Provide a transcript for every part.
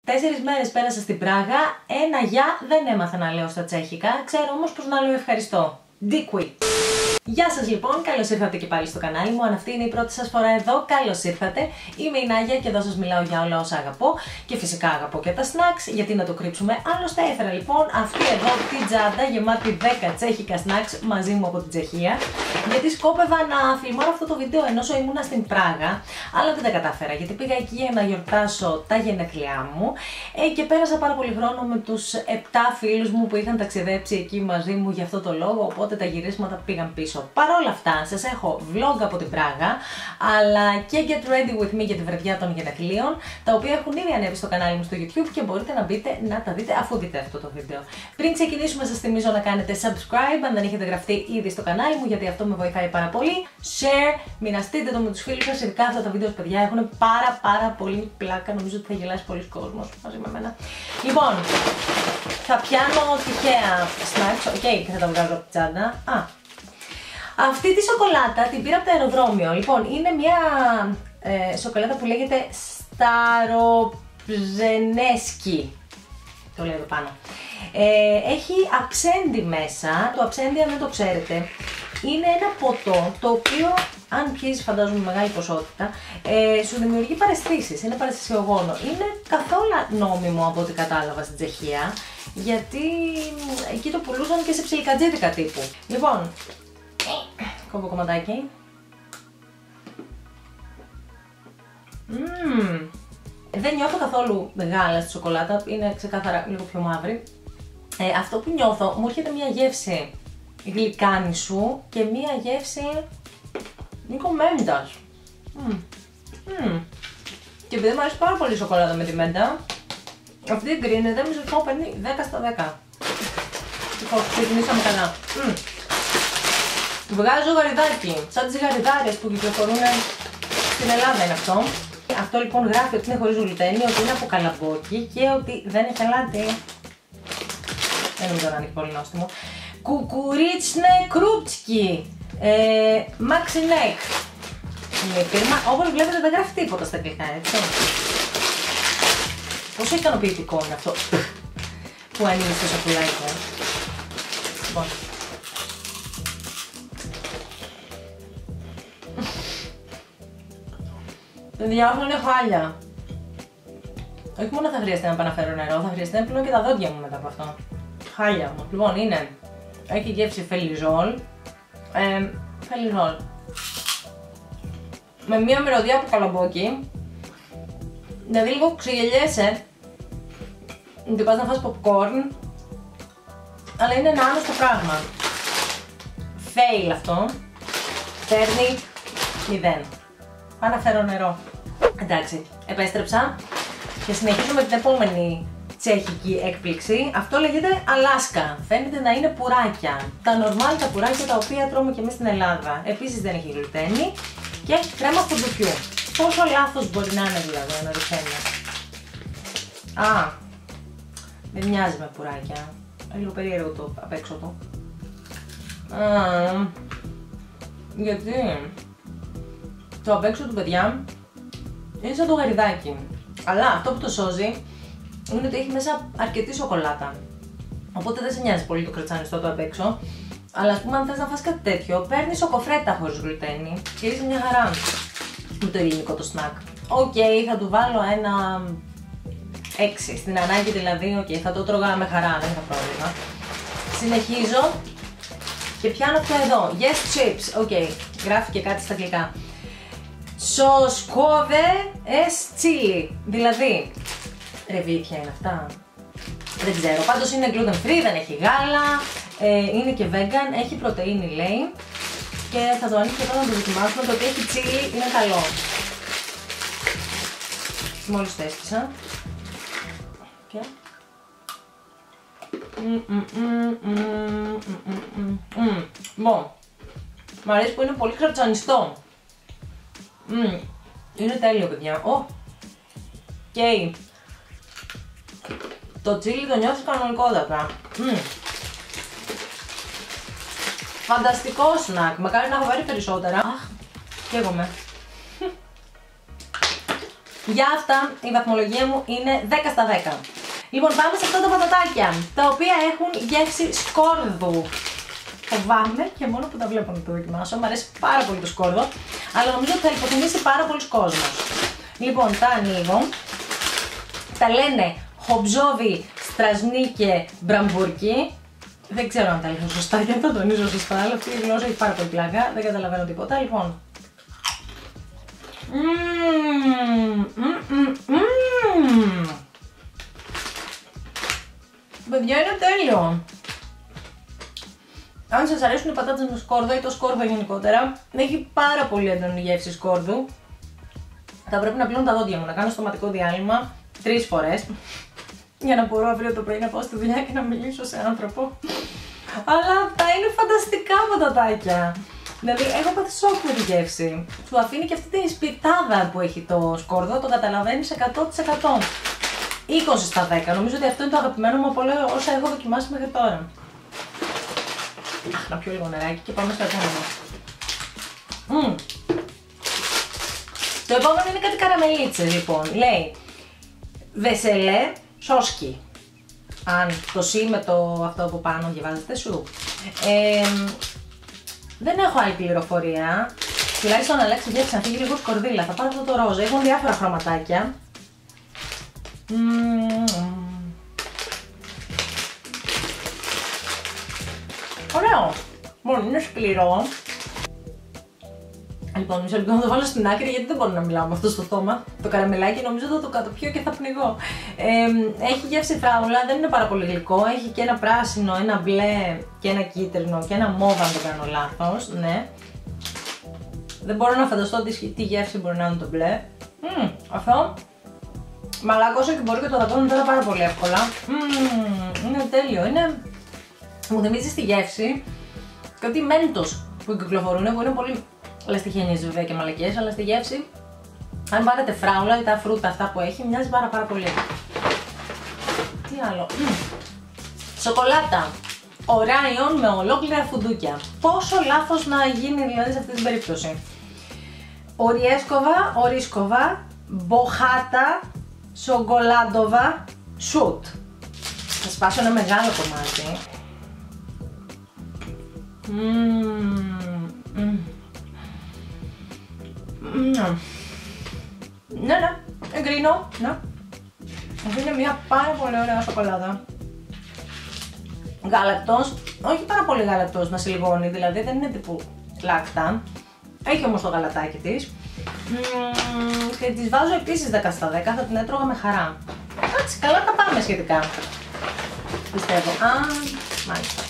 4 μέρες πέρασα στην Πράγα, ένα γεια δεν έμαθα να λέω στα τσέχικα, ξέρω όμως πως να λέω ευχαριστώ. Dikwi. Γεια σας λοιπόν, καλώς ήρθατε και πάλι στο κανάλι μου. Αν αυτή είναι η πρώτη σας φορά εδώ, καλώς ήρθατε. Είμαι η Νάγια και εδώ σας μιλάω για όλα όσα αγαπώ. Και φυσικά αγαπώ και τα snacks, γιατί να το κρύψουμε. Άλλωστε έφερα λοιπόν αυτή εδώ την τσάντα γεμάτη 10 τσέχικα snacks μαζί μου από την Τσεχία. Γιατί σκόπευα να φιλμάρω αυτό το βίντεο ενώ ήμουνα στην Πράγα, αλλά δεν τα κατάφερα γιατί πήγα εκεί για να γιορτάσω τα γενέθλιά μου και πέρασα πάρα πολύ χρόνο με τους 7 φίλους μου που είχαν ταξιδέψει εκεί μαζί μου για αυτό το λόγο. Οπότε τα γυρίσματα πήγαν πίσω. Παρ' όλα αυτά, σας έχω vlog από την Πράγα, αλλά και get ready with me για τη βραδιά των γενεθλίων, τα οποία έχουν ήδη ανέβει στο κανάλι μου στο YouTube και μπορείτε να μπείτε να τα δείτε αφού δείτε αυτό το βίντεο. Πριν ξεκινήσουμε, σας θυμίζω να κάνετε subscribe αν δεν έχετε γραφτεί ήδη στο κανάλι μου, γιατί αυτό με βοηθάει πάρα πολύ. Share, μοιραστείτε το με τους φίλους σας, ειδικά αυτά τα βίντεο, παιδιά, έχουν πάρα πολύ πλάκα. Νομίζω ότι θα γελάσει πολλοί κόσμος μαζί με μένα. Λοιπόν, θα πιάνω τυχαία snacks, και θα τα βγάλω από τη τσάντα. Αυτή τη σοκολάτα την πήρα από το αεροδρόμιο. Λοιπόν, είναι μια σοκολάτα που λέγεται Staropzeneskii. Το λέω εδώ πάνω. Έχει αψέντη μέσα. Το αψέντη, αν δεν το ξέρετε, είναι ένα ποτό το οποίο, αν πιέζεις φαντάζομαι μεγάλη ποσότητα, σου δημιουργεί παραισθήσεις. Είναι παραισθησιογόνο. Είναι καθόλου νόμιμο από ό,τι κατάλαβα στην Τσεχία, γιατί εκεί το πουλούσαν και σε ψιλικατζίδικα τύπου. Λοιπόν, κόβω κομματάκι. Δεν νιώθω καθόλου γάλα στη σοκολάτα, είναι ξεκάθαρα λίγο πιο μαύρη. Αυτό που νιώθω, μου έρχεται μια γεύση γλυκάνισου και μια γεύση Νίκο Μέντας. Και επειδή μου αρέσει πάρα πολύ η σοκολάτα με τη μέντα, αυτή εγκρίνεται, μισό παίρνει 10 στα 10. Λοιπόν, ξεκινήσαμε καλά. Βγάζω γαριδάκι, σαν τις γαριδάρες που κυκλοφορούν στην Ελλάδα είναι αυτό. Αυτό λοιπόν γράφει ότι είναι χωρίς γλουτένι, ότι είναι από καλαμπόκι και ότι δεν έχει αλάτι. Δεν νομίζω να είναι πολύ νόστιμο. Κουκουρίτσνε κρούτσκι, μαξινέκ. Είναι φίρμα, όπως βλέπετε δεν γράφει τίποτα στα αγγλικά, έτσι. Πόσο ικανοποιητικό είναι αυτό που ανοίγει το σακουλάκι. Λοιπόν. Παιδιά, όλα είναι χάλια. Όχι μόνο θα χρειαστεί να πάω να φέρω νερό, θα χρειαστεί να πλύνω και τα δόντια μου μετά από αυτό. Χάλια μου. Λοιπόν, είναι. Έχει γεύση φελιζόλ. Φελιζόλ. Με μία μυρωδιά από καλαμπόκι. Δηλαδή λίγο ξεγελιέσαι. ότι πας να φας popcorn. Αλλά είναι ένα άνωστο πράγμα. Fail αυτό. Παίρνει 0. Πάω να φέρω νερό. Εντάξει, επέστρεψα και συνεχίζουμε την επόμενη τσέχικη έκπληξη. Αυτό λέγεται Αλάσκα. Φαίνεται να είναι πουράκια. Τα normal τα πουράκια τα οποία τρώμε και εμείς στην Ελλάδα. Επίσης δεν έχει γλουτένι και έχει κρέμα φουντουκιού. Πόσο λάθος μπορεί να είναι δηλαδή, αναρωτιέμαι. Α, δεν μοιάζει με πουράκια. Λίγο περίεργο το απ' έξω του. Γιατί το απ' έξω του, παιδιά, είναι σαν το γαριδάκι. Αλλά αυτό που το σώζει είναι ότι έχει μέσα αρκετή σοκολάτα. Οπότε δεν σε νοιάζει πολύ το κρατσάνιστό το απ' έξω. Αλλά ας πούμε, αν θες να φας κάτι τέτοιο, παίρνεις σοκοφρέτα χωρίς γλουτένι και είσαι μια χαρά με το ελληνικό το snack. Οκ, θα του βάλω ένα 6. Στην ανάγκη δηλαδή, θα το τρώγα με χαρά, δεν είχα πρόβλημα. Συνεχίζω και πιάνω αυτό εδώ. Yes chips. Γράφει και κάτι στα αγγλικά. Σοσκόβε es chili. Δηλαδή, ρεβίθια είναι αυτά. Δεν ξέρω. Πάντως είναι gluten free, δεν έχει γάλα. Είναι και vegan, έχει πρωτεΐνη λέει. Και θα το ανοίξω εδώ να το δοκιμάσουμε. Το ότι έχει chili είναι καλό. Μόλις το έσκυσα. Και... Bon. Μ' αρέσει που είναι πολύ κρατσανιστό. Είναι τέλειο, παιδιά. Και το τσίλι το νιώθεις κανονικότατα. Φανταστικό σνακ. Μακάρι να έχω πάρει περισσότερα. Αχ, καίγομαι. Για αυτά η βαθμολογία μου είναι 10 στα 10. Λοιπόν, πάμε σε αυτά τα πατατάκια, τα οποία έχουν γεύση σκόρδου. Φοβάμαι και μόνο που τα βλέπω να το δοκιμάσω. Μου αρέσει πάρα πολύ το σκόρδο, αλλά νομίζω ότι θα υποτιμήσει πάρα πολλοί κόσμος. Λοιπόν, τα ανοίγω. Τα λένε χομπζόβι, στρασνίκε, μπραμπούρκι. Δεν ξέρω αν τα λέω σωστά και αν το τονίζω σωστά, αλλά αυτή η γλώσσα έχει πάρα πολύ πλάκα. Δεν καταλαβαίνω τίποτα. Λοιπόν. Παιδιά, είναι τέλειο. Αν σας αρέσουν οι πατάτες με σκόρδο ή το σκόρδο γενικότερα, έχει πάρα πολύ έντονη γεύση σκόρδου. Θα πρέπει να πλύνω τα δόντια μου, να κάνω στοματικό διάλειμμα 3 φορές για να μπορώ αύριο το πρωί να πάω στη δουλειά και να μιλήσω σε άνθρωπο. Αλλά αυτά είναι φανταστικά πατατάκια. Δηλαδή, έχω πάθει σοκ με τη γεύση. Σου αφήνει και αυτή τη σπιτάδα που έχει το σκόρδο, το καταλαβαίνεις 100%. 20 στα 10. Νομίζω ότι αυτό είναι το αγαπημένο μου από όλα όσα έχω δοκιμάσει μέχρι τώρα. Αχ, να πιω λίγο νεράκι και πάμε στο επόμενο. Το επόμενο είναι κάτι καραμελίτσες, λοιπόν. Λέει βεσελέ σόσκι. Αν το σι με το αυτό από πάνω διαβάζετε σου. Δεν έχω άλλη πληροφορία. Τουλάχιστον να αλλάξει γεύση, να φύγει λίγο σκορδίλα. Θα πάρω αυτό το ροζ. Έχουν διάφορα χρωματάκια. Ωραίο. Μόνο είναι σκληρό. Λοιπόν, μισό λεπτό να το βάλω στην άκρη γιατί δεν μπορώ να μιλάω με αυτό στο στόμα. Το καραμελάκι νομίζω θα το καταπιώ και θα πνιγώ. Έχει γεύση φράουλα, δεν είναι πάρα πολύ γλυκό. Έχει και ένα πράσινο, ένα μπλε και ένα κίτρινο και ένα μόβ αν το κάνω λάθος. Ναι. Δεν μπορώ να φανταστώ τι γεύση μπορεί να είναι το μπλε. Αυτό. Μαλάκωσα και μπορεί και το δακώνω τώρα πάρα πολύ εύκολα. Είναι τέλειο. Μου θυμίζει στη γεύση κάτι μέντος που κυκλοφορούν, που είναι πολύ λαστιχένιες βέβαια και μαλακίες, αλλά στη γεύση, αν πάρετε φράουλα ή τα φρούτα αυτά που έχει, μοιάζει πάρα πολύ. Τι άλλο. Σοκολάτα. Οράιον με ολόκληρα φουντούκια. Πόσο λάθος να γίνει δηλαδή σε αυτή την περίπτωση. Ορίσκοβα, μποχάτα, σογκολάντοβα, σουτ. Θα σπάσω ένα μεγάλο κομμάτι. Ναι, εγκρίνω, ναι. Αυτή είναι μια πάρα πολύ ωραία σοκολάτα. Γάλακτος, όχι πάρα πολύ γάλακτος να συλλογώνει, δηλαδή δεν είναι τύπου λάκτα. Έχει όμως το γαλατάκι της. Και της βάζω επίσης 10 στα 10, θα την έτρωγα με χαρά. Εντάξει, καλά τα πάμε σχετικά. Πιστεύω. Μάλιστα.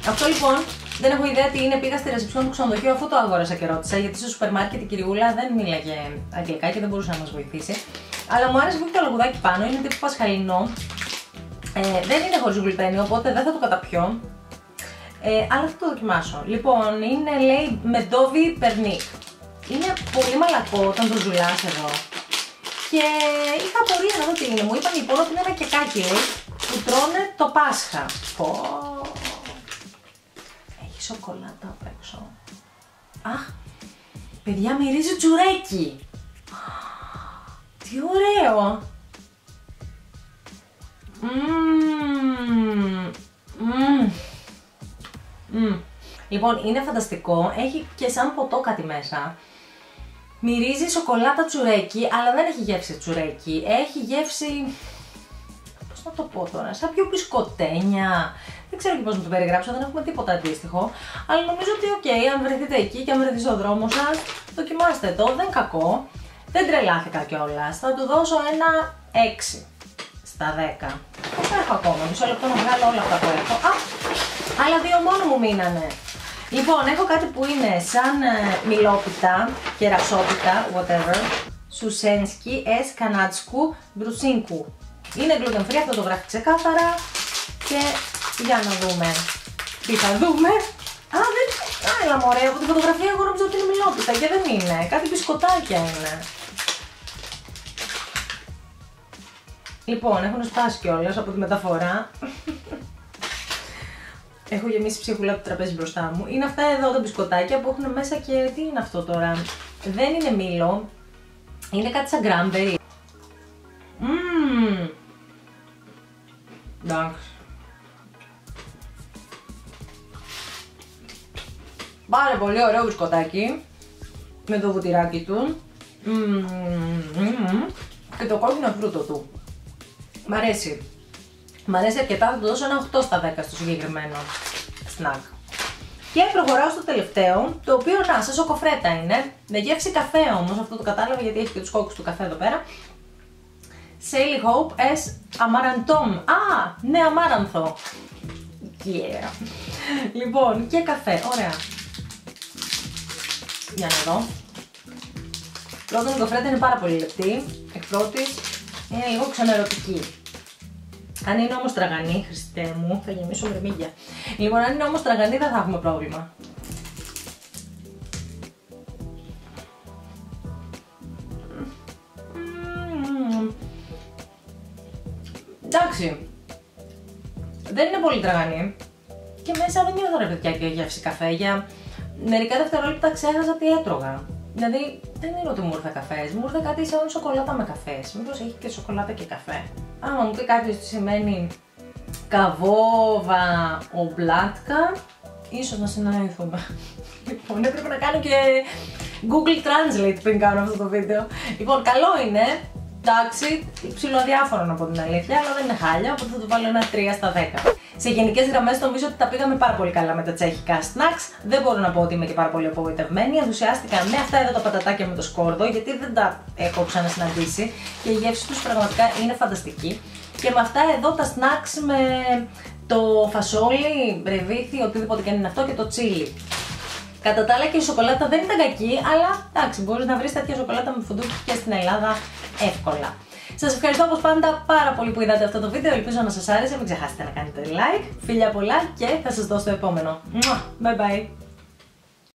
Αυτό λοιπόν, δεν έχω ιδέα τι είναι, πήγα στη ρεσεψιόν του ξενοδοχείου αφού το αγόρασα και ρώτησα, γιατί στο σούπερ μάρκετ η κυριούλα δεν μίλαγε αγγλικά και δεν μπορούσε να μας βοηθήσει. Αλλά μου άρεσε που έχει το λογουδάκι πάνω, είναι τύπου πασχαλινό. Δεν είναι χωρίς γλουτένι, οπότε δεν θα το καταπιώ. Αλλά θα το δοκιμάσω. Λοιπόν, είναι λέει μεντόβι περνίκ. Είναι πολύ μαλακό όταν το ζουλάς εδώ. Και είχα απορία να δω τι είναι. Μου είπαν λοιπόν ότι είναι ένα κεκάκι λέει, που τρώνε το Πάσχα. Έχει σοκολάτα απ' έξω. Αχ, παιδιά μυρίζει τσουρέκι. Τι ωραίο. Λοιπόν, είναι φανταστικό, έχει και σαν ποτό κάτι μέσα. Μυρίζει σοκολάτα τσουρέκι, αλλά δεν έχει γεύση τσουρέκι. Έχει γεύση... πώς να το πω τώρα, σαν πιο μπισκοτένια. Δεν ξέρω και πώς να το περιγράψω, δεν έχουμε τίποτα αντίστοιχο. Αλλά νομίζω ότι οκ, αν βρεθείτε εκεί και αν βρεθεί στο δρόμο σας, δοκιμάστε το, δεν είναι κακό. Δεν τρελάθηκα κιόλας, θα του δώσω ένα 6 στα 10. Πόσα έχω ακόμα, μισό λεπτό να βγάλω όλα αυτά που έχω. Άλλα 2 μόνο μου μείνανε. Λοιπόν, έχω κάτι που είναι σαν μιλόπιτα, κερασόπιτα, whatever. Σουσένσκι, κανάτσκου, μπρουσίνκου. Είναι gluten free, αυτό το γράφει ξεκάθαρα. Και για να δούμε τι θα δούμε. Δεν είναι. Έλα μωρέ, από τη φωτογραφία εγώ νόμιζα ότι είναι μιλόπιτα και δεν είναι. Κάτι μπισκοτάκια είναι. Λοιπόν, έχουν σπάσει κιόλας από τη μεταφορά. Έχω γεμίσει ψίχουλα από το τραπέζι μπροστά μου. Είναι αυτά εδώ τα μπισκοτάκια που έχουν μέσα και τι είναι αυτό τώρα. Δεν είναι μήλο. Είναι κάτι σαν γκράμπερι. Εντάξει. Πάρα πολύ ωραίο μπισκοτάκι με το βουτυράκι του και το κόκκινο φρούτο του. Μ' αρέσει. Μ' αρέσει αρκετά, θα του δώσω ένα 8 στα 10 στο συγκεκριμένο snack. Και προχωράω στο τελευταίο, το οποίο να, σε σοκοφρέτα είναι, με γεύση καφέ όμως, αυτό το κατάλαβα γιατί έχει και τους κόκκους του καφέ εδώ πέρα. Sally Hope S Amaranthum. Α, ναι, αμάρανθο. Yeah. Λοιπόν, και καφέ, ωραία. Για να δω. Πρώτον, η σοκοφρέτα είναι πάρα πολύ λεπτή, εκ πρώτης είναι λίγο ξενερωτική. Αν είναι όμως τραγανή, Χριστέ μου, θα γεμίσω μυρμήγκια. Λοιπόν, αν είναι όμως τραγανή δεν θα έχουμε πρόβλημα. Εντάξει, δεν είναι πολύ τραγανή και μέσα δεν νιώθω ρε παιδιά και γεύση καφέ. Για μερικά δευτερόλεπτα ξέχασα τι έτρωγα. Δηλαδή δεν είναι ότι μου ήρθε καφές, μου ήρθε κάτι σαν σοκολάτα με καφές. Μήπως έχει και σοκολάτα και καφέ. Άμα μου πει κάποιος τι σημαίνει καβόβα ομπλάτκα, ίσως να συναντηθούμε. Λοιπόν, έπρεπε να κάνω και Google Translate πριν κάνω αυτό το βίντεο. Λοιπόν, καλό είναι. Εντάξει, ψιλοαδιάφορο να πω την αλήθεια, αλλά δεν είναι χάλια, οπότε θα του βάλω ένα 3 στα 10. Σε γενικές γραμμές νομίζω ότι τα πήγαμε πάρα πολύ καλά με τα τσέχικα snacks. Δεν μπορώ να πω ότι είμαι και πάρα πολύ απογοητευμένη. Ενθουσιάστηκα με αυτά εδώ τα πατατάκια με το σκόρδο, γιατί δεν τα έχω ξανασυναντήσει και η γεύση τους πραγματικά είναι φανταστική. Και με αυτά εδώ τα snacks με το φασόλι, ρεβίθι, οτιδήποτε και αν είναι αυτό και το τσίλι. Κατά τα άλλα και η σοκολάτα δεν ήταν κακή, αλλά εντάξει, μπορείς να βρεις τέτοια σοκολάτα με φουντούκι και στην Ελλάδα εύκολα. Σας ευχαριστώ όπως πάντα πάρα πολύ που είδατε αυτό το βίντεο, ελπίζω να σας άρεσε, μην ξεχάσετε να κάνετε like, φιλιά πολλά και θα σας δω στο επόμενο. Bye bye!